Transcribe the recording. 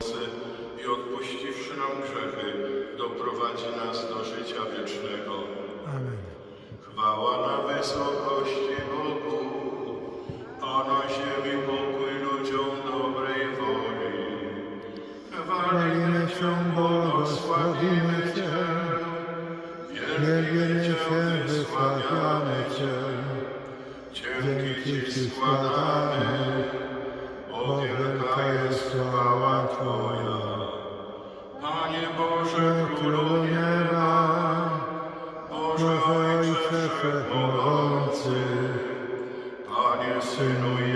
Łasce i odpuściwszy nam grzechy, doprowadzi nas do życia wiecznego. Amen. Chwała na wysokości Bogu, a na ziemi pokój ludziom dobrej woli. Chwalimy Cię, błogosławimy Cię, wielbimy Cię, wysławiamy Cię. Dzięki Ci składamy, bo wielka jest chwała Twoja. Panie Boże, Królu nieba, Boże Ojcze Wszechmogący, Panie Synu